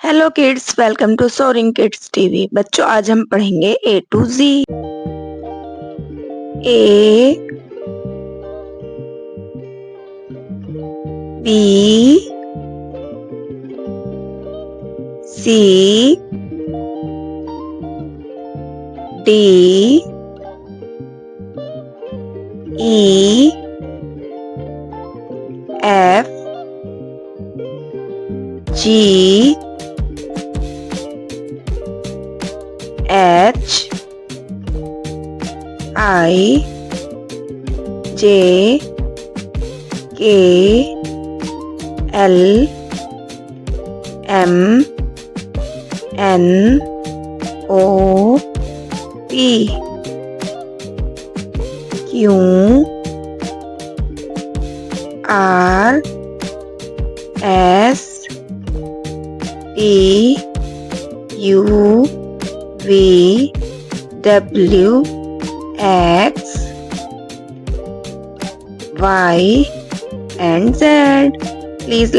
Hello kids, welcome to soaring kids TV. बच्चों, आज हम पढ़ेंगे A to Z. A, B, C, D, E, F, G, H, I, J, K, L, M, N, O, P, Q, R, S, T, U, V, W, X, Y, and Z. Please